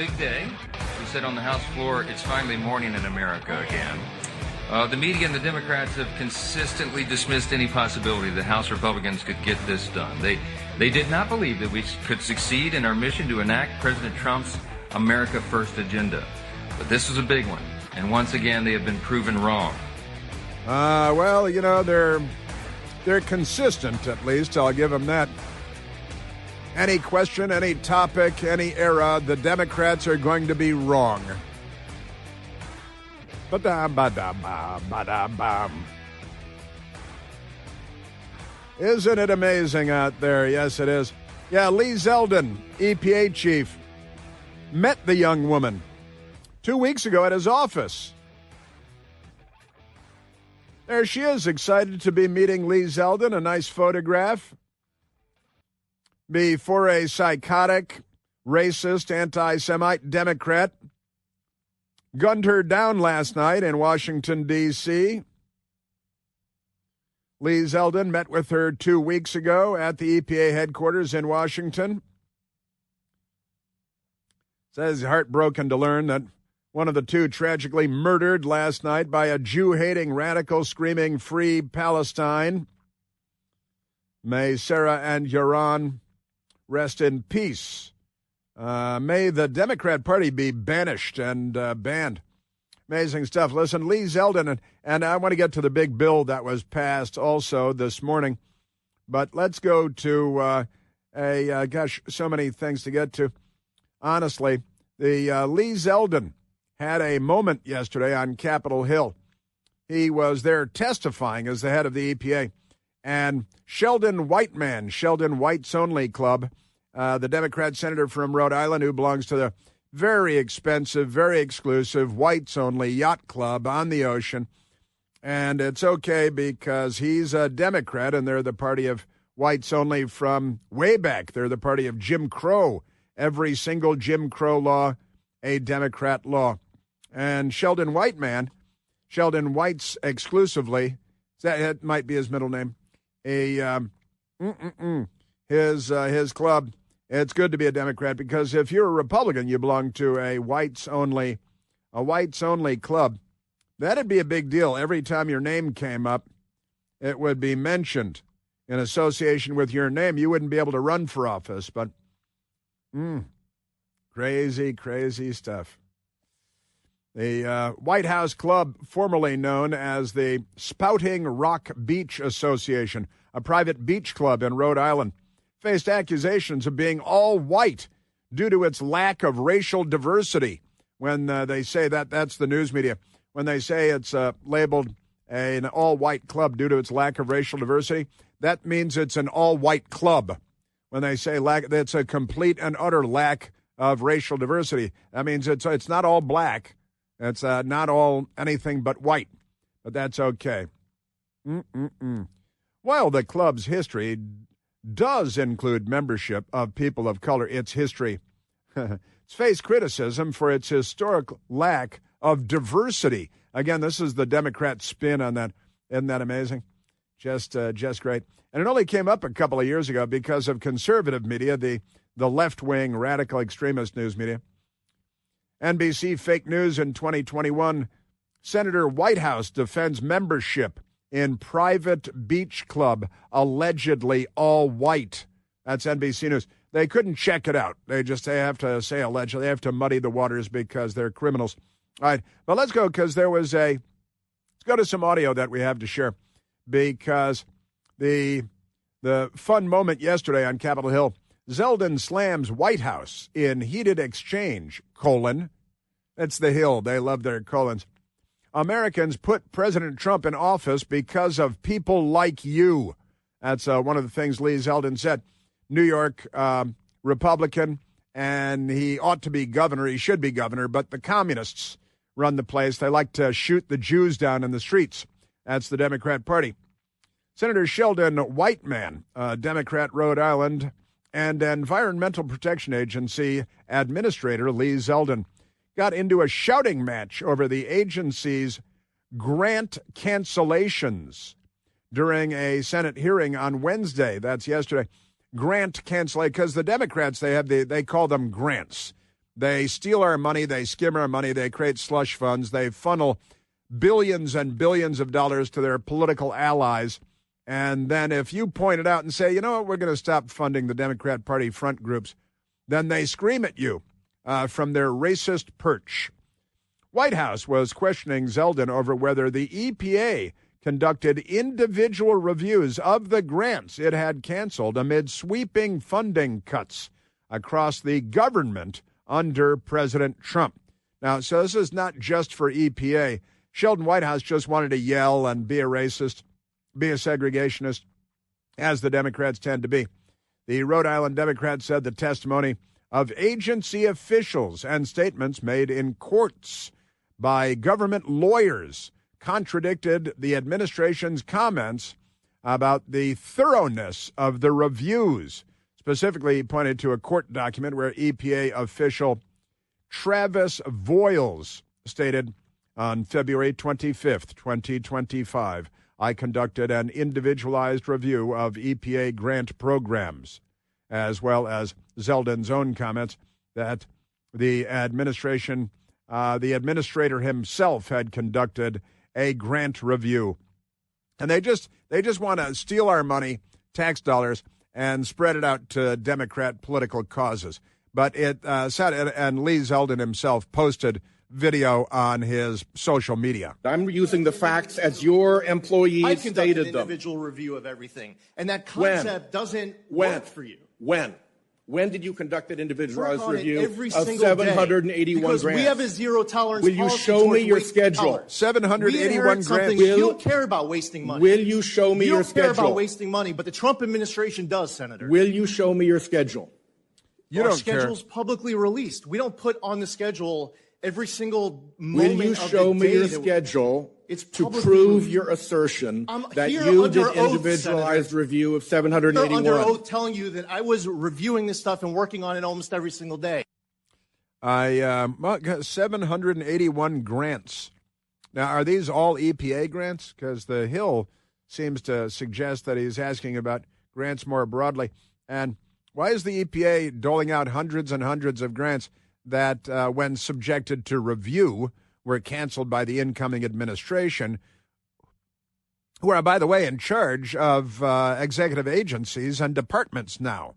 big day. We said on the House floor, it's finally morning in America again. The media and the Democrats have consistently dismissed any possibility that House Republicans could get this done. They did not believe that we could succeed in our mission to enact President Trump's America First agenda. But this is a big one, and once again, they have been proven wrong. Well, you know, they're consistent, at least. I'll give them that. Any question, any topic, any era, the Democrats are going to be wrong. Ba-dum-ba-dum-ba-dum-bum. Isn't it amazing out there? Yes, it is. Yeah, Lee Zeldin, EPA chief, met the young woman 2 weeks ago at his office. There she is, excited to be meeting Lee Zeldin, a nice photograph. Before a psychotic, racist, anti-Semite Democrat gunned her down last night in Washington, D.C. Lee Zeldin met with her 2 weeks ago at the EPA headquarters in Washington. Says he's heartbroken to learn that one of the two tragically murdered last night by a Jew-hating radical screaming, "Free Palestine." May Sarah and Yaron rest in peace. May the Democrat Party be banished and banned. Amazing stuff. Listen, Lee Zeldin, and I want to get to the big bill that was passed also this morning, but let's go to so many things to get to. Honestly, the Lee Zeldin had a moment yesterday on Capitol Hill. He was there testifying as the head of the EPA. And Sheldon Whiteman, Sheldon Whites Only Club, the Democrat senator from Rhode Island who belongs to the very expensive, very exclusive Whites Only Yacht Club on the ocean. And it's okay because he's a Democrat and they're the party of Whites Only from way back. They're the party of Jim Crow. Every single Jim Crow law, a Democrat law. And Sheldon Whiteman, Sheldon Whites exclusively, that might be his middle name. His club. It's good to be a Democrat because if you're a Republican, you belong to a whites only club. That'd be a big deal. Every time your name came up, it would be mentioned in association with your name. You wouldn't be able to run for office, but crazy stuff. The White House Club, formerly known as the Spouting Rock Beach Association, a private beach club in Rhode Island, faced accusations of being all white due to its lack of racial diversity. When they say that's the news media. When they say it's labeled an all-white club due to its lack of racial diversity, that means it's an all-white club. When they say it's a complete and utter lack of racial diversity, that means it's not all black. It's not all anything but white. But that's okay. While the club's history does include membership of people of color, its history it's faced criticism for its historic lack of diversity. Again, this is the Democrat spin on that. Isn't that amazing? Just great. And it only came up a couple of years ago because of conservative media, the left-wing radical extremist news media. NBC fake news in 2021. Senator Whitehouse defends membership in private beach club, allegedly all white. That's NBC News. They couldn't check it out. They have to say allegedly. They have to muddy the waters because they're criminals. All right, but let's go because let's go to some audio that we have to share because the fun moment yesterday on Capitol Hill, Zeldin slams White House in heated exchange, That's the Hill. They love their colons. Americans put President Trump in office because of people like you. That's one of the things Lee Zeldin said. New York Republican, and he ought to be governor. He should be governor, but the communists run the place. They like to shoot the Jews down in the streets. That's the Democrat Party. Senator Sheldon Whiteman, Democrat, Rhode Island, and Environmental Protection Agency Administrator Lee Zeldin got into a shouting match over the agency's grant cancellations during a Senate hearing on Wednesday. That's yesterday. Grant cancellation, because the Democrats, they call them grants. They steal our money, they skim our money, they create slush funds, they funnel billions and billions of dollars to their political allies. And then if you point it out and say, you know what, we're going to stop funding the Democrat Party front groups, then they scream at you from their racist perch. White House was questioning Zeldin over whether the EPA conducted individual reviews of the grants it had canceled amid sweeping funding cuts across the government under President Trump. Now, so this is not just for EPA. Sheldon Whitehouse just wanted to yell and be a racist, be a segregationist, as the Democrats tend to be. The Rhode Island Democrat said the testimony of agency officials and statements made in courts by government lawyers contradicted the administration's comments about the thoroughness of the reviews. Specifically, he pointed to a court document where EPA official Travis Voiles stated on February 25th, 2025, I conducted an individualized review of EPA grant programs, as well as Zeldin's own comments that the administration, the administrator himself had conducted a grant review. And they just want to steal our money, tax dollars, and spread it out to Democrat political causes. But it said, and Lee Zeldin himself posted video on his social media. I'm using the facts as your employees I conducted stated an them. individual review of everything, and that concept doesn't work for you. When did you conduct an individualized Work on it review every of single 781 day, because grants? we have a zero tolerance Will you policy show me towards your wasting schedule? dollars. 781 grants. You don't care about wasting money. Will you show me you your don't care schedule? about wasting money, but the Trump administration does, Senator. Will you show me your schedule? You Our don't care. schedule's publicly released. We don't put on the schedule every single moment Will you of show the me day your that schedule it's to publicly prove released. your assertion I'm that here you under did oath, individualized Senator. review of They're 781? under oath telling you that I was reviewing this stuff and working on it almost every single day. I got 781 grants. Now, are these all EPA grants? Because the Hill seems to suggest that he's asking about grants more broadly. And why is the EPA doling out hundreds and hundreds of grants that, when subjected to review, were canceled by the incoming administration, who are, by the way, in charge of executive agencies and departments now?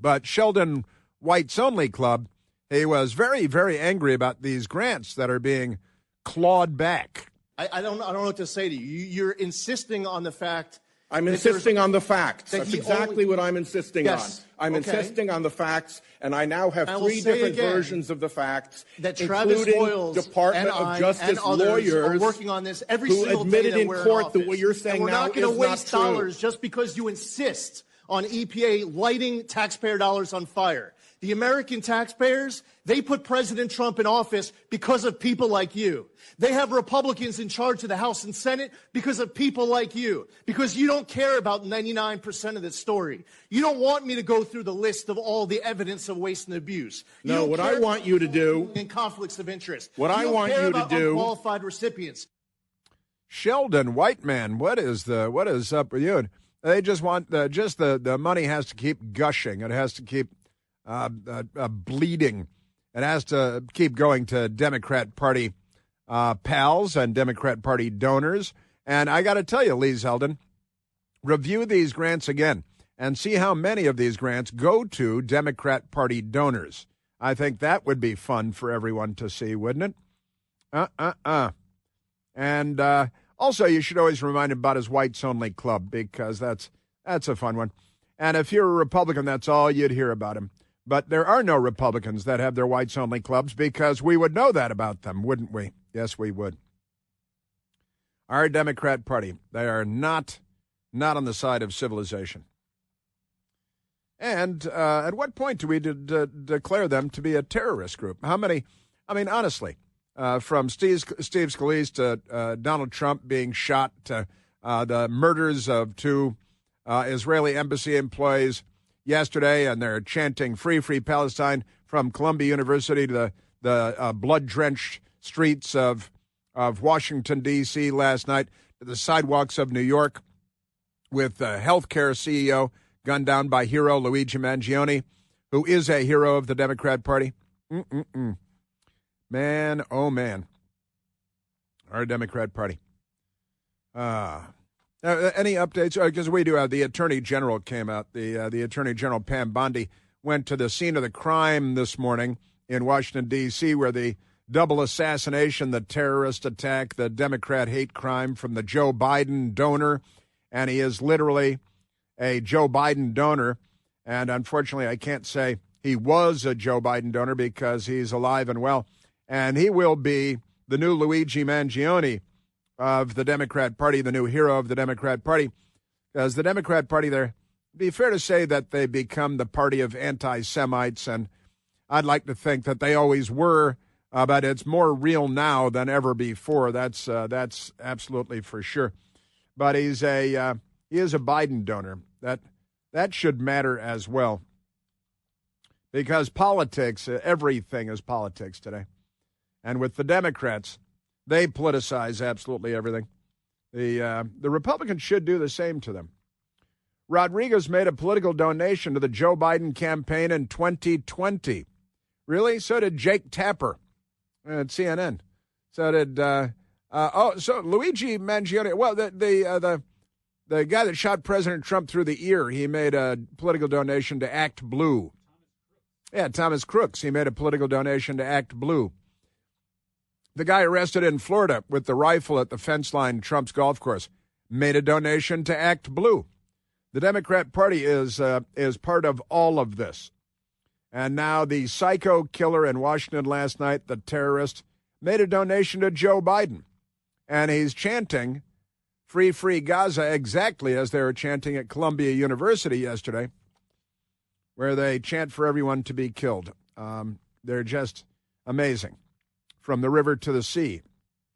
But Sheldon White's Only Club, he was very, very angry about these grants that are being clawed back. I don't know what to say to you. You're insisting on the fact. I'm insisting on the facts. that That's he exactly only- what I'm insisting Yes. on. I'm Okay. insisting on the facts, and I now have I will three say different again versions of the facts, that Travis including Voiles Department and I of Justice and others lawyers are working on this every who single admitted day that in we're court in that office. what you're saying and we're now not going is to not waste true. dollars just because you insist on EPA lighting taxpayer dollars on fire. The American taxpayers, they put President Trump in office because of people like you. They have Republicans in charge of the House and Senate because of people like you. Because you don't care about 99% of this story. You don't want me to go through the list of all the evidence of waste and abuse. You No, don't what care I want you to do, in conflicts of interest. What I don't want care you to about do- unqualified recipients. Sheldon Whiteman, what is up with you? They just want the money has to keep gushing. It has to keep bleeding. It has to keep going to Democrat Party pals and Democrat Party donors. And I got to tell you, Lee Zeldin, review these grants again and see how many of these grants go to Democrat Party donors. I think that would be fun for everyone to see, wouldn't it? And also, you should always remind him about his Whites Only Club, because that's a fun one. And if you're a Republican, that's all you'd hear about him. But there are no Republicans that have their Whites Only Clubs, because we would know that about them, wouldn't we? Yes, we would. Our Democrat Party, they are not on the side of civilization. And at what point do we declare them to be a terrorist group? How many? I mean, honestly, from Steve Scalise to Donald Trump being shot to the murders of two Israeli embassy employees yesterday, and they're chanting "Free, Free Palestine" from Columbia University to the blood-drenched streets of Washington, D.C. last night, to the sidewalks of New York, with the healthcare CEO gunned down by hero Luigi Mangione, who is a hero of the Democrat Party. Man, oh man. Our Democrat Party. Any updates? Because we do have the Attorney General came out. The Attorney General, Pam Bondi, went to the scene of the crime this morning in Washington, D.C., where the double assassination, the terrorist attack, the Democrat hate crime from the Joe Biden donor. And he is literally a Joe Biden donor. And unfortunately, I can't say he was a Joe Biden donor because he's alive and well. And he will be the new Luigi Mangione of the Democrat Party, the new hero of the Democrat Party. Because the Democrat Party, it'd be fair to say that they become the party of anti-Semites, and I'd like to think that they always were, but it's more real now than ever before. That's absolutely for sure. But he is a Biden donor. That should matter as well, because politics, everything is politics today, and with the Democrats, they politicize absolutely everything. The Republicans should do the same to them. Rodriguez made a political donation to the Joe Biden campaign in 2020. Really? So did Jake Tapper at CNN. So did so Luigi Mangione. Well, the guy that shot President Trump through the ear, he made a political donation to Act Blue. Yeah, Thomas Crooks. He made a political donation to Act Blue. The guy arrested in Florida with the rifle at the fence line Trump's golf course made a donation to Act Blue. The Democrat Party is part of all of this. And now the psycho killer in Washington last night, the terrorist, made a donation to Joe Biden. And he's chanting Free, Free Gaza exactly as they were chanting at Columbia University yesterday, where they chant for everyone to be killed. They're just amazing. From the river to the sea.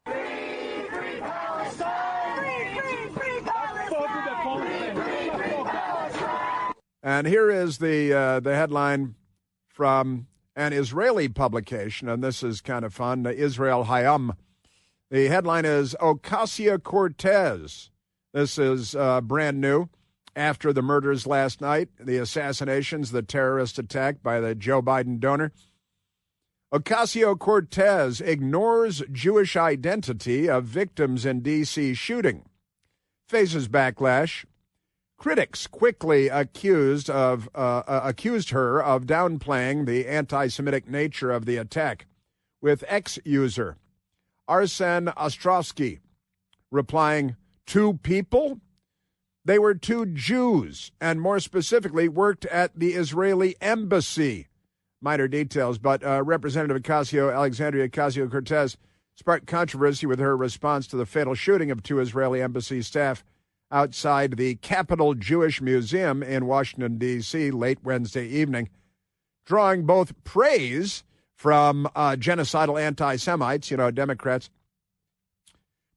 Free, free Palestine! Free, free Palestine! Free, free Palestine! And here is the headline from an Israeli publication, and this is kind of fun, Israel Hayom. The headline is Ocasio-Cortez. This is brand new. After the murders last night, the assassinations, the terrorist attack by the Joe Biden donor, Ocasio-Cortez ignores Jewish identity of victims in D.C. shooting. Faces backlash. Critics quickly accused her of downplaying the anti-Semitic nature of the attack, with ex-user Arsen Ostrovsky replying, 2 people? They were 2 Jews, and more specifically worked at the Israeli embassy. Minor details, but Representative Alexandria Ocasio-Cortez sparked controversy with her response to the fatal shooting of 2 Israeli embassy staff outside the Capitol Jewish Museum in Washington, D.C. late Wednesday evening, drawing both praise from genocidal anti-Semites, Democrats,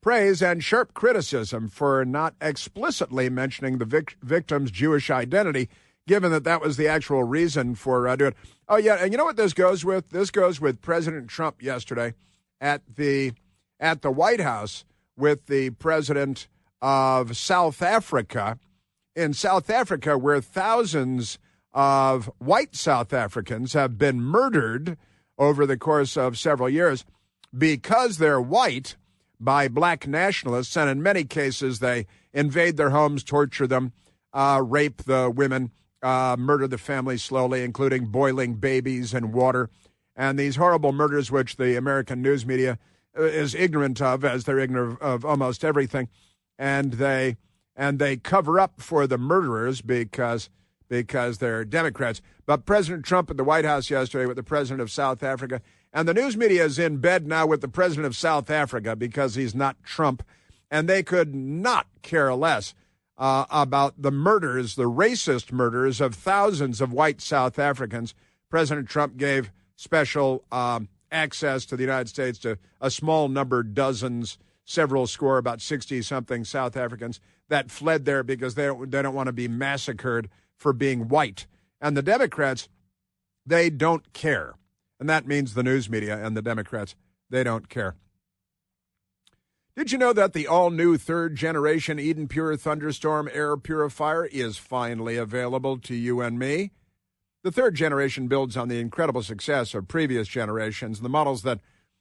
praise and sharp criticism for not explicitly mentioning the victim's Jewish identity, given that was the actual reason for doing it. Oh, yeah, and you know what this goes with? This goes with President Trump yesterday at the White House with the president of South Africa. In South Africa, where thousands of white South Africans have been murdered over the course of several years because they're white by black nationalists, and in many cases they invade their homes, torture them, rape the women, murder the family slowly, including boiling babies in water, and these horrible murders which the American news media is ignorant of, as they're ignorant of almost everything, and they cover up for the murderers because they're Democrats. But President Trump at the White House yesterday with the president of South Africa, and the news media is in bed now with the president of South Africa because he's not Trump, and they could not care less about the murders, the racist murders of thousands of white South Africans. President Trump gave special access to the United States to a small number, dozens, several score, about 60-something South Africans that fled there because they don't want to be massacred for being white. And the Democrats, they don't care. And that means the news media and the Democrats, they don't care. Did you know that the all-new third-generation Eden Pure Thunderstorm air purifier is finally available to you and me? The third generation builds on the incredible success of previous generations. The models that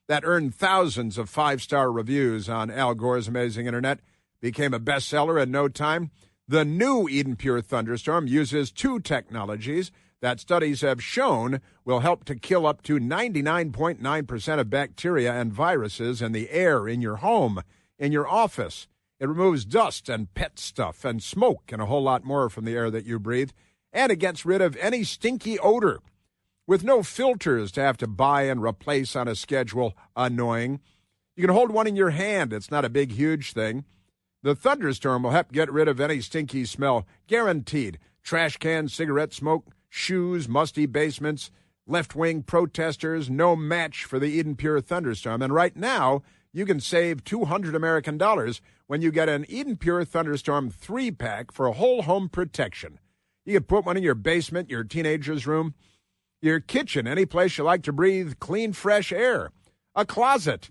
earned thousands of five-star reviews on Al Gore's Amazing Internet became a bestseller in no time. The new Eden Pure Thunderstorm uses two technologies that studies have shown will help to kill up to 99.9% of bacteria and viruses in the air in your home, in your office. It removes dust and pet stuff and smoke and a whole lot more from the air that you breathe. And it gets rid of any stinky odor. With no filters to have to buy and replace on a schedule, annoying. You can hold one in your hand. It's not a big, huge thing. The Thunderstorm will help get rid of any stinky smell, guaranteed. Trash cans, cigarette smoke, shoes, musty basements, left-wing protesters, no match for the Eden Pure Thunderstorm. And right now, you can save $200 American when you get an Eden Pure Thunderstorm 3-pack for whole home protection. You can put one in your basement, your teenager's room, your kitchen, any place you like to breathe clean, fresh air, a closet.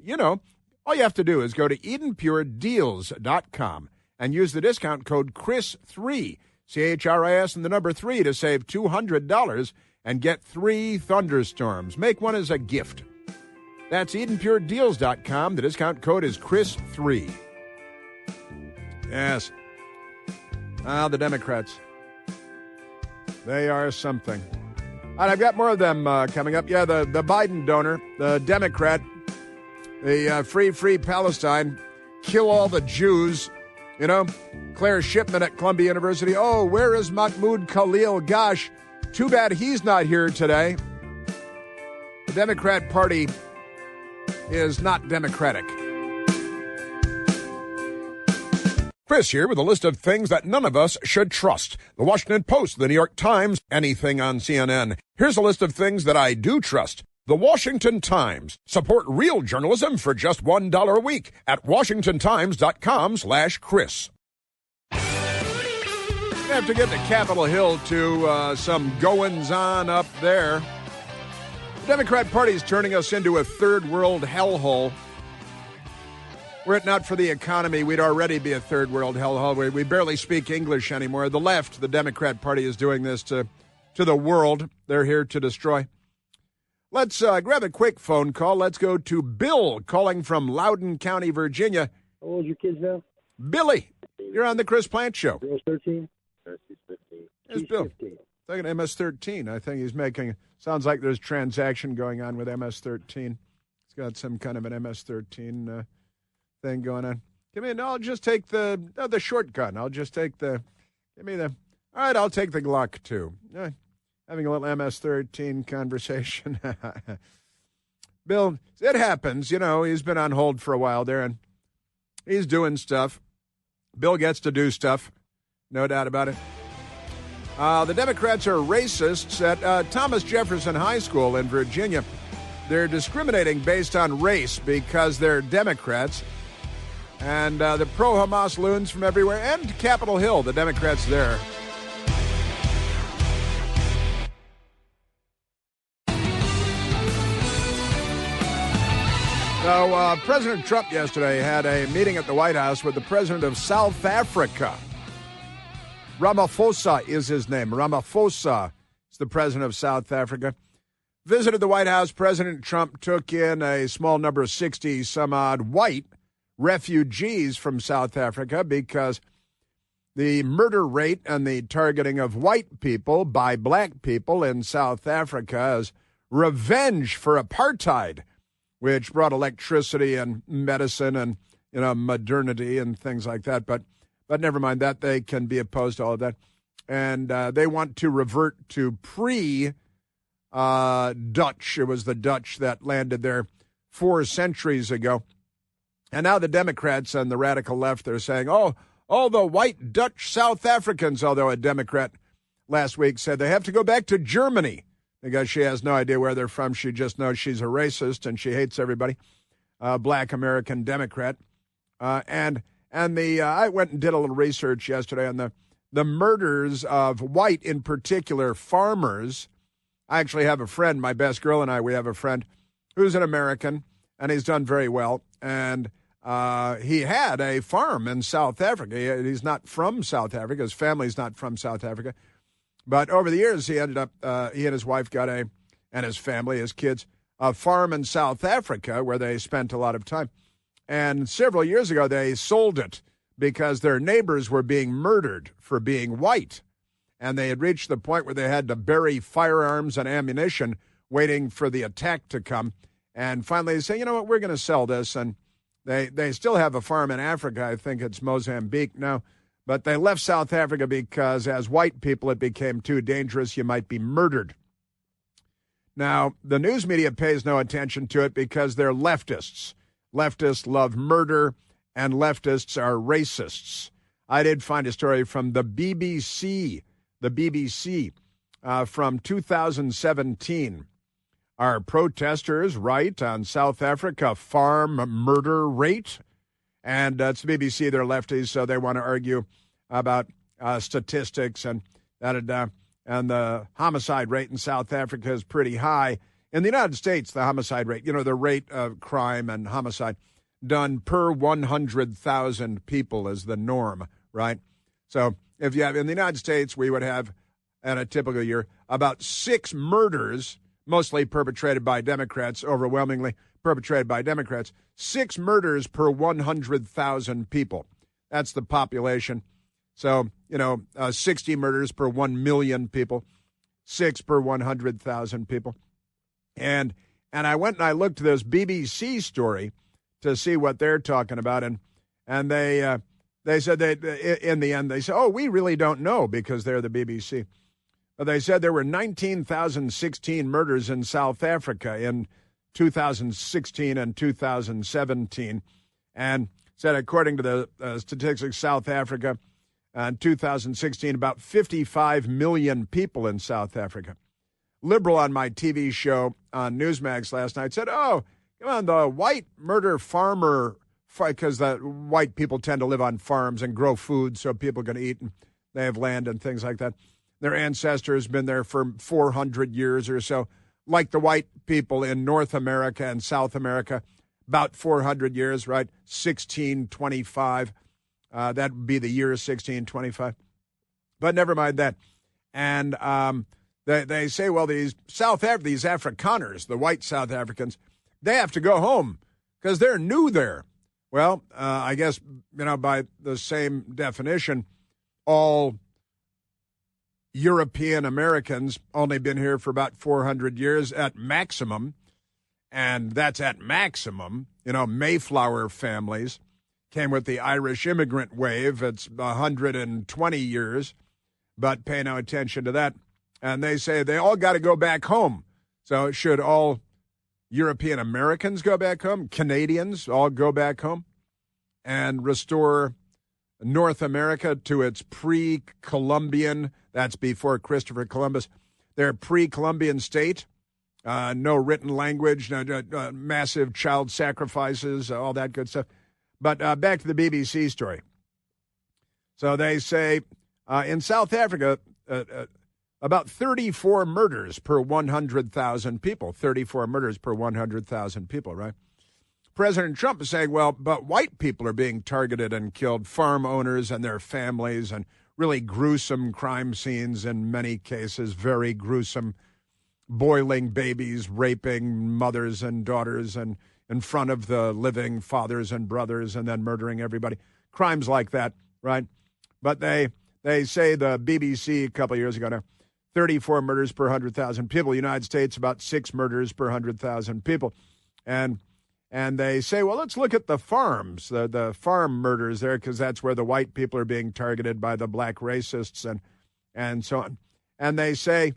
All you have to do is go to EdenPureDeals.com and use the discount code CHRIS3, CHRIS and the number 3 to save $200 and get 3 Thunderstorms. Make one as a gift. That's EdenPureDeals.com. The discount code is CHRIS3. Yes. The Democrats. They are something. All right, I've got more of them coming up. Yeah, the Biden donor, the Democrat, the Free Palestine, kill all the Jews. Claire Shipman at Columbia University. Oh, where is Mahmoud Khalil? Gosh, too bad he's not here today. The Democrat Party is not democratic. Chris here with a list of things that none of us should trust. The Washington Post, the New York Times, anything on CNN. Here's a list of things that I do trust. The Washington Times. Support real journalism for just $1 a week at WashingtonTimes.com/Chris. We have to get to Capitol Hill to some goings-on up there. The Democrat Party is turning us into a third world hellhole. Were it not for the economy, we'd already be a third world hellhole. We barely speak English anymore. The left, the Democrat Party, is doing this to the world. They're here to destroy. Let's grab a quick phone call. Let's go to Bill calling from Loudoun County, Virginia. How old are your kids now? Billy, you're on the Chris Plant Show. Girl's 13? She's 15. Here's Bill. 15. Thinking MS-13. I think he's making, sounds like there's transaction going on with MS-13. He's got some kind of an MS-13 thing going on. I'll just take the short gun. I'll just take all right, I'll take the Glock too. Having a little MS-13 conversation. Bill, it happens. He's been on hold for a while there, and he's doing stuff. Bill gets to do stuff. No doubt about it. The Democrats are racists at Thomas Jefferson High School in Virginia. They're discriminating based on race because they're Democrats. And the pro-Hamas loons from everywhere. And Capitol Hill, the Democrats there. So President Trump yesterday had a meeting at the White House with the president of South Africa. Ramaphosa is his name. Ramaphosa is the president of South Africa. Visited the White House. President Trump took in a small number of 60-some-odd white refugees from South Africa because the murder rate and the targeting of white people by black people in South Africa is revenge for apartheid, which brought electricity and medicine and, modernity and things like that. But never mind that. They can be opposed to all of that. And they want to revert to pre-Dutch. It was the Dutch that landed there 4 centuries ago. And now the Democrats and the radical left, they're saying, all the white Dutch South Africans, although a Democrat last week said they have to go back to Germany because she has no idea where they're from. She just knows she's a racist and she hates everybody. Black American Democrat. And I went and did a little research yesterday on the murders of white, in particular, farmers. I actually have a friend, my best girl and I, we have a friend who's an American, and he's done very well. And he had a farm in South Africa. He's not from South Africa. His family's not from South Africa. But over the years, he ended up, he and his wife and his family, his kids, a farm in South Africa where they spent a lot of time. And several years ago, they sold it because their neighbors were being murdered for being white. And they had reached the point where they had to bury firearms and ammunition waiting for the attack to come. And finally, they say, you know what, we're going to sell this. And they still have a farm in Africa. I think it's Mozambique now. But they left South Africa because as white people, it became too dangerous. You might be murdered. Now, the news media pays no attention to it because they're leftists. Leftists love murder, and leftists are racists. I did find a story from the BBC from 2017. Are protesters right on South Africa farm murder rate? And it's the BBC, they're lefties, so they want to argue about statistics and the homicide rate in South Africa is pretty high. In the United States, the homicide rate, the rate of crime and homicide done per 100,000 people is the norm, right? So if you have, in the United States, we would have, in a typical year, about 6 murders, mostly perpetrated by Democrats, overwhelmingly perpetrated by Democrats, 6 murders per 100,000 people. That's the population. So, 60 murders per 1 million people, 6 per 100,000 people. And I went and I looked at this BBC story to see what they're talking about. And they said in the end, they said, oh, we really don't know because they're the BBC. But they said there were 19,016 murders in South Africa in 2016 and 2017. And said, according to the statistics, South Africa, in 2016, about 55 million people in South Africa. Liberal on my TV show on Newsmax last night said, oh, come on, the white murder farmer, because the white people tend to live on farms and grow food so people can eat and they have land and things like that. Their ancestors been there for 400 years or so, like the white people in North America and South America, about 400 years, right? 1625. That would be the year 1625. But never mind that. And they say, well, these Afrikaners, the white South Africans, they have to go home because they're new there. Well, I guess, by the same definition, all European Americans only been here for about 400 years at maximum, and that's at maximum. Mayflower families came with the Irish immigrant wave. It's 120 years, but pay no attention to that. And they say they all got to go back home. So should all European Americans go back home? Canadians all go back home and restore North America to its pre-Columbian, that's before Christopher Columbus, their pre-Columbian state, no written language, no, massive child sacrifices, all that good stuff. But back to the BBC story. So they say in South Africa, about 34 murders per 100,000 people, 34 murders per 100,000 people, right? President Trump is saying, well, but white people are being targeted and killed, farm owners and their families, and really gruesome crime scenes in many cases, very gruesome, boiling babies, raping mothers and daughters, and in front of the living fathers and brothers, and then murdering everybody. Crimes like that, right? But they say, the BBC a couple of years ago now, 34 murders per 100,000 people. United States, about 6 murders per 100,000 people. And they say, well, let's look at the farms, the farm murders there, because that's where the white people are being targeted by the black racists and so on. And they say,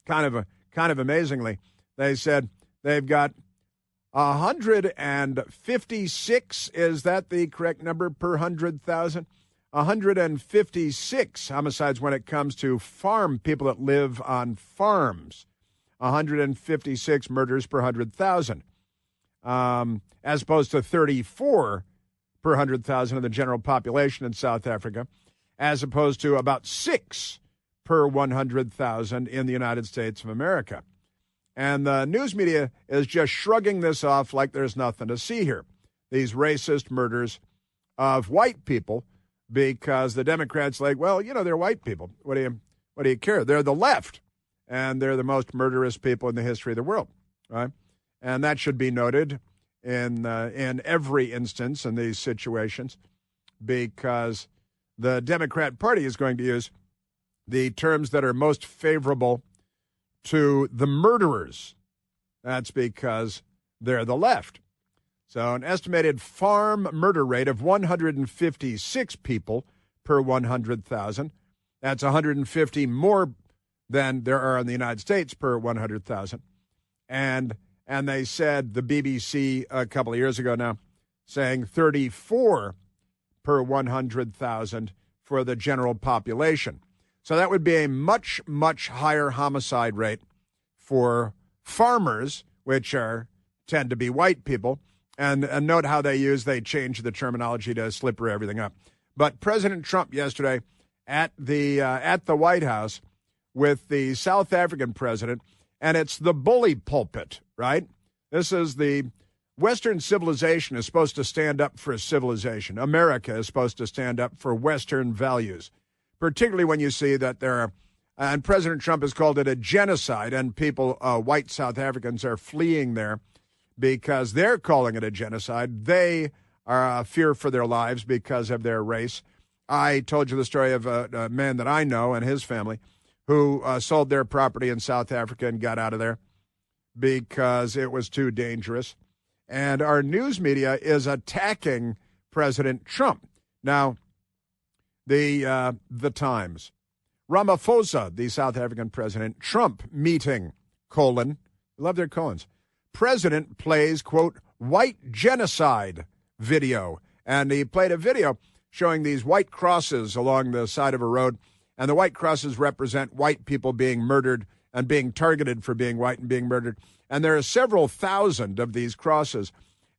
kind of amazingly, they said they've got 156, is that the correct number, per 100,000? 156 homicides when it comes to farm people that live on farms. 156 murders per 100,000. As opposed to 34 per 100,000 of the general population in South Africa, as opposed to about 6 per 100,000 in the United States of America. And the news media is just shrugging this off like there's nothing to see here. These racist murders of white people, because the Democrats like, well, they're white people. What do what do you care? They're the left, and they're the most murderous people in the history of the world, right? And that should be noted in every instance in these situations, because the Democrat Party is going to use the terms that are most favorable to the murderers. That's because they're the left. So an estimated farm murder rate of 156 people per 100,000. That's 150 more than there are in the United States per 100,000. And they said, the BBC a couple of years ago now, saying 34 per 100,000 for the general population. So that would be a much, much higher homicide rate for farmers, which tend to be white people. And note how they change the terminology to slipper everything up. But President Trump yesterday at the White House with the South African president, and it's the bully pulpit, right? This is the Western civilization is supposed to stand up for civilization. America is supposed to stand up for Western values, particularly when you see that there are, and President Trump has called it a genocide, and people, white South Africans, are fleeing there because they're calling it a genocide. They are fear for their lives because of their race. I told you the story of a man that I know and his family who sold their property in South Africa and got out of there because it was too dangerous. And our news media is attacking President Trump. Now, the Times. Ramaphosa, the South African president, Trump meeting, love their colons. President plays, quote, white genocide video. And he played a video showing these white crosses along the side of a road. And the white crosses represent white people being murdered and being targeted for being white and being murdered. And there are several thousand of these crosses.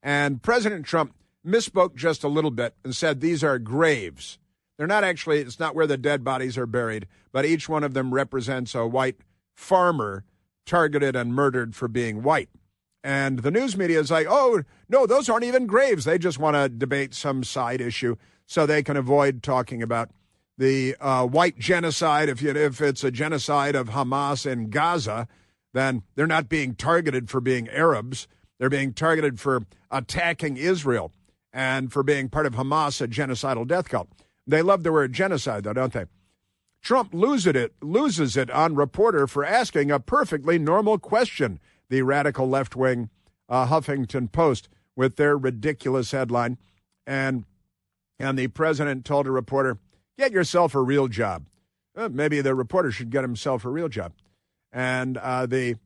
And President Trump misspoke just a little bit and said these are graves. They're not actually, it's not where the dead bodies are buried, but each one of them represents a white farmer targeted and murdered for being white. And the news media is like, oh, no, those aren't even graves. They just want to debate some side issue so they can avoid talking about the white genocide. If it's a genocide of Hamas in Gaza, then they're not being targeted for being Arabs. They're being targeted for attacking Israel and for being part of Hamas, a genocidal death cult. They love the word genocide, though, don't they? Trump loses it on reporter for asking a perfectly normal question, the radical left-wing Huffington Post with their ridiculous headline. And the president told a reporter, get yourself a real job. Maybe the reporter should get himself a real job. And honestly,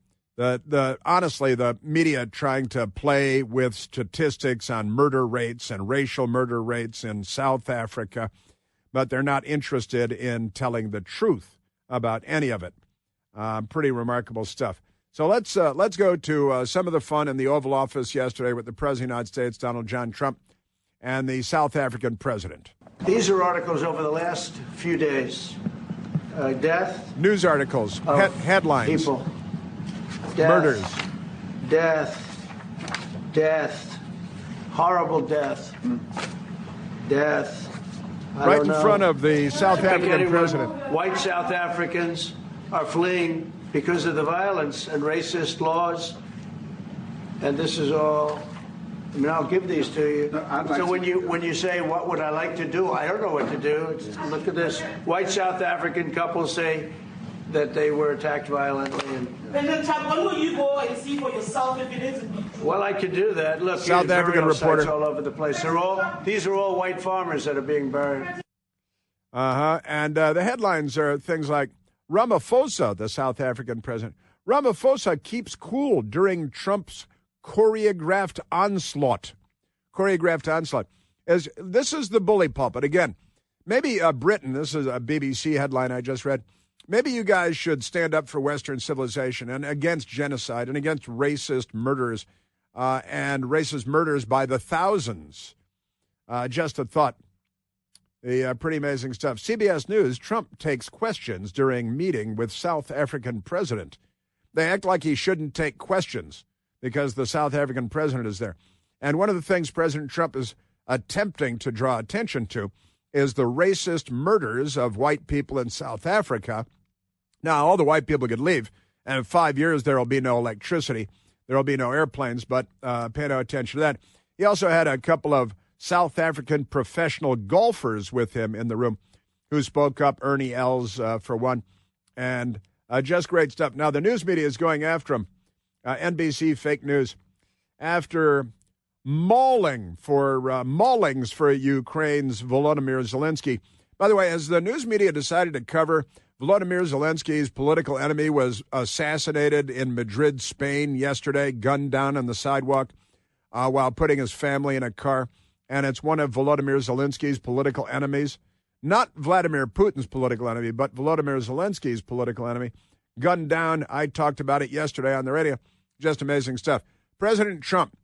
the media trying to play with statistics on murder rates and racial murder rates in South Africa, but they're not interested in telling the truth about any of it. Pretty remarkable stuff. So let's go to some of the fun in the Oval Office yesterday with the President of the United States, Donald John Trump, and the South African president. These are articles over the last few days. Death. News articles, headlines. People. Death, murders. Death. Horrible death. Death. Right in front of the South African president. White South Africans are fleeing because of the violence and racist laws. And this is all, I mean, I'll give these to you. So when you say, what would I like to do? I don't know what to do. Look at this. White South African couples say that they were attacked violently. President Trump, when will you go and see for yourself if it is? Well, I could do that. Look, South African reporter all over the place. These are all white farmers that are being buried. And the headlines are things like Ramaphosa, the South African president. Ramaphosa keeps cool during Trump's choreographed onslaught. This is the bully pulpit. Again, maybe Britain, this is a BBC headline I just read, maybe you guys should stand up for Western civilization and against genocide and against racist murders and racist murders by the thousands. Just a thought. The pretty amazing stuff. CBS News, Trump takes questions during meeting with South African president. They act like he shouldn't take questions because the South African president is there. And one of the things President Trump is attempting to draw attention to is the racist murders of white people in South Africa Now, all the white people could leave, and in 5 years there will be no electricity. There will be no airplanes, but pay no attention to that. He also had a couple of South African professional golfers with him in the room who spoke up, Ernie Els for one, and just great stuff. Now, the news media is going after him, NBC fake news, after maulings for Ukraine's Volodymyr Zelensky. By the way, as the news media decided to cover Volodymyr Zelensky's political enemy was assassinated in Madrid, Spain yesterday, gunned down on the sidewalk while putting his family in a car. And it's one of Volodymyr Zelensky's political enemies. Not Vladimir Putin's political enemy, but Volodymyr Zelensky's political enemy. Gunned down. I talked about it yesterday on the radio. Just amazing stuff. President Trump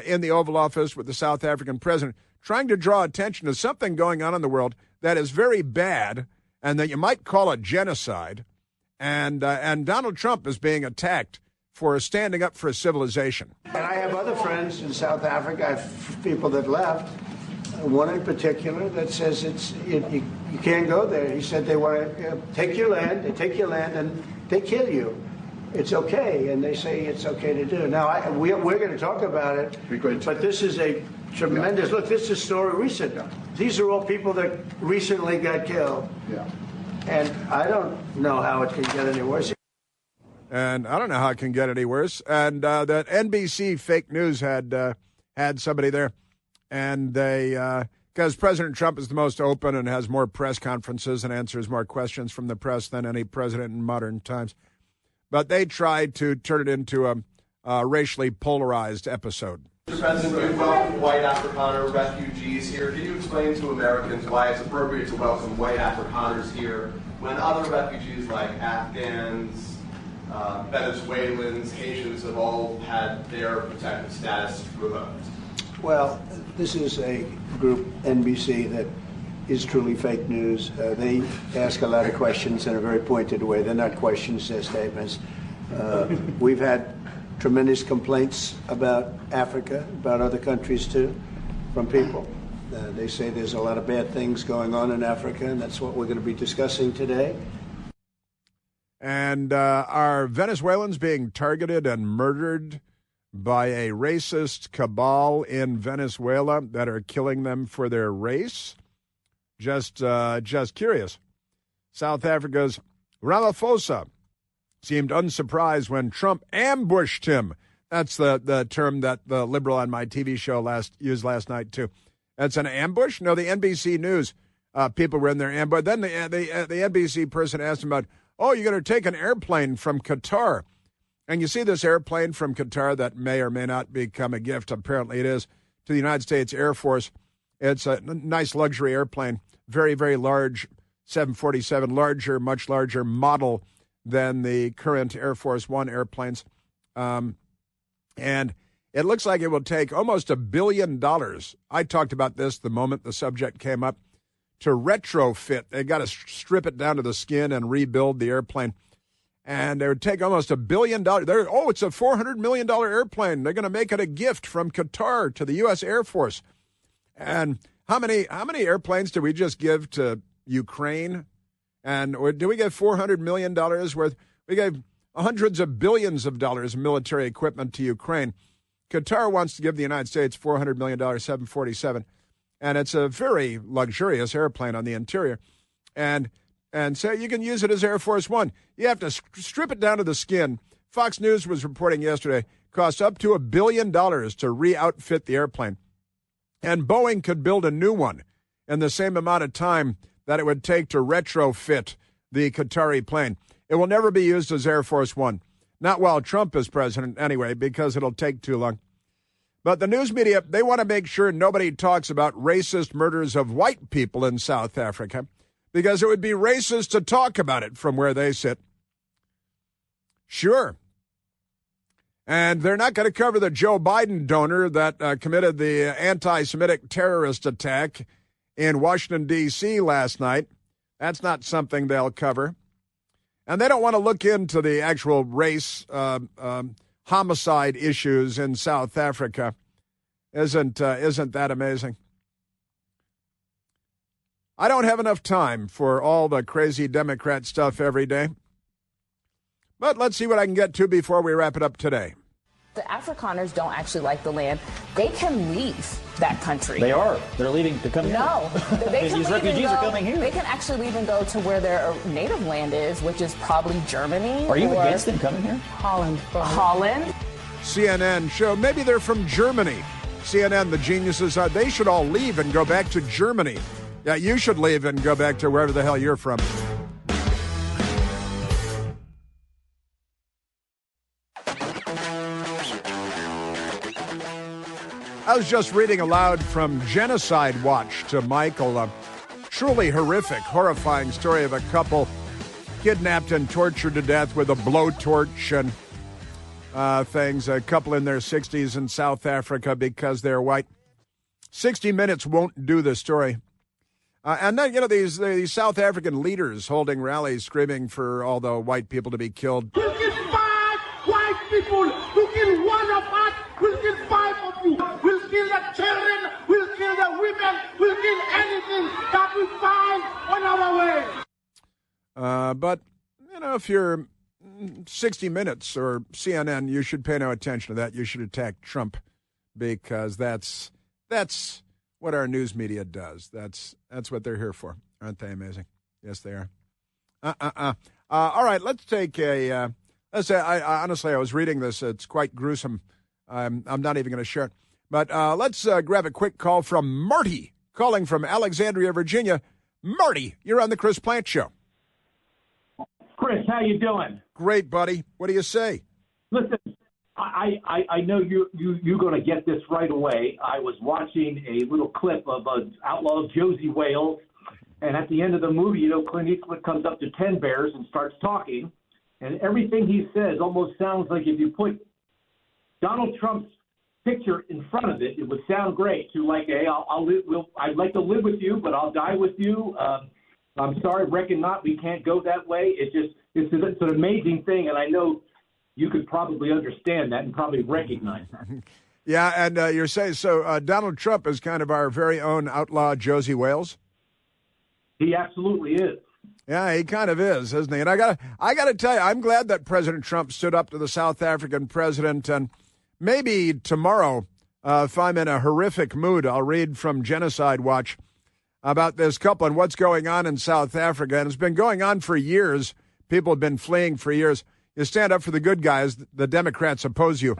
in the Oval Office with the South African president trying to draw attention to something going on in the world that is very bad and that you might call it genocide, and Donald Trump is being attacked for standing up for civilization. And I have other friends in South Africa. I have people that left. One in particular that says you can't go there. He said they want to take your land. They take your land and they kill you. It's okay, and they say it's okay to do. Now we're going to talk about it, but this is a tremendous look. This is a story recent. Yeah. These are all people that recently got killed. Yeah. And I don't know how it can get any worse. And I don't know how it can get any worse. And that NBC fake news had somebody there, and they because President Trump is the most open and has more press conferences and answers more questions from the press than any president in modern times. But they tried to turn it into a racially polarized episode. Mr. President, we welcome white Afrikaner refugees here. Can you explain to Americans why it's appropriate to welcome white Afrikaners here when other refugees like Afghans, Venezuelans, Haitians have all had their protected status revoked? Well, this is a group, NBC, that is truly fake news. They ask a lot of questions in a very pointed way. They're not questions, they're statements. We've had tremendous complaints about Africa, about other countries too, from people. They say there's a lot of bad things going on in Africa, and that's what we're going to be discussing today. And are Venezuelans being targeted and murdered by a racist cabal in Venezuela that are killing them for their race? Just curious. South Africa's Ramaphosa seemed unsurprised when Trump ambushed him. That's the term that the liberal on my TV show used last night, too. That's an ambush? No, the NBC News people were in their ambush. Then the NBC person asked him about, you're going to take an airplane from Qatar. And you see this airplane from Qatar that may or may not become a gift. Apparently it is, to the United States Air Force. It's a nice luxury airplane, very, very large, 747, much larger model than the current Air Force One airplanes. And it looks like it will take almost $1 billion. I talked about this the moment the subject came up, to retrofit. They got to strip it down to the skin and rebuild the airplane. And it would take almost $1 billion. It's a $400 million airplane. They're going to make it a gift from Qatar to the U.S. Air Force. And how many airplanes did we just give to Ukraine? And do we give $400 million worth? We gave hundreds of billions of dollars of military equipment to Ukraine. Qatar wants to give the United States $400 million 747, and it's a very luxurious airplane on the interior. And so you can use it as Air Force One. You have to strip it down to the skin. Fox News was reporting yesterday, costs up to $1 billion to re-outfit the airplane. And Boeing could build a new one in the same amount of time that it would take to retrofit the Qatari plane. It will never be used as Air Force One. Not while Trump is president, anyway, because it'll take too long. But the news media, they want to make sure nobody talks about racist murders of white people in South Africa, because it would be racist to talk about it from where they sit. Sure. And they're not going to cover the Joe Biden donor that committed the anti-Semitic terrorist attack in Washington, D.C. last night. That's not something they'll cover. And they don't want to look into the actual race homicide issues in South Africa. Isn't that amazing? I don't have enough time for all the crazy Democrat stuff every day. But let's see what I can get to before we wrap it up today. The Afrikaners don't actually like the land. They can leave that country. They are. They're leaving to come here. No. They can These leave refugees are coming here. They can actually leave and go to where their native land is, which is probably Germany. Are you against them coming here? Holland. Holland. CNN show maybe they're from Germany. CNN, the geniuses, they should all leave and go back to Germany. Yeah, you should leave and go back to wherever the hell you're from. I was just reading aloud from Genocide Watch to Michael, a truly horrific, horrifying story of a couple kidnapped and tortured to death with a blowtorch and things. A couple in their 60s in South Africa because they're white. 60 Minutes won't do the story. And then, these South African leaders holding rallies screaming for all the white people to be killed. We'll kill 5 white people. We'll kill one of us. We'll kill 5 of you. We'll kill the children. We'll kill the women. We'll kill anything that we find on our way. But, if you're 60 Minutes or CNN, you should pay no attention to that. You should attack Trump because that's what our news media does. That's what they're here for. Aren't they amazing? Yes, they are. All right, let's take let's say, honestly, I was reading this. It's quite gruesome. I'm not even going to share it. But let's grab a quick call from Marty, calling from Alexandria, Virginia. Marty, you're on the Chris Plante Show. Chris, how you doing? Great, buddy. What do you say? Listen, I know you're going to get this right away. I was watching a little clip of outlaw Josie Wales, and at the end of the movie, Clint Eastwood comes up to 10 Bears and starts talking, and everything he says almost sounds like if you put Donald Trump's picture in front of it, it would sound great. To like, hey, I'd like to live with you, but I'll die with you. I'm sorry, reckon not. We can't go that way. It's an amazing thing, and I know you could probably understand that and probably recognize that. Yeah, and you're saying so. Donald Trump is kind of our very own outlaw Josie Wales. He absolutely is. Yeah, he kind of is, isn't he? And I gotta tell you, I'm glad that President Trump stood up to the South African president. And maybe tomorrow, if I'm in a horrific mood, I'll read from Genocide Watch about this couple and what's going on in South Africa. And it's been going on for years. People have been fleeing for years. You stand up for the good guys, the Democrats oppose you.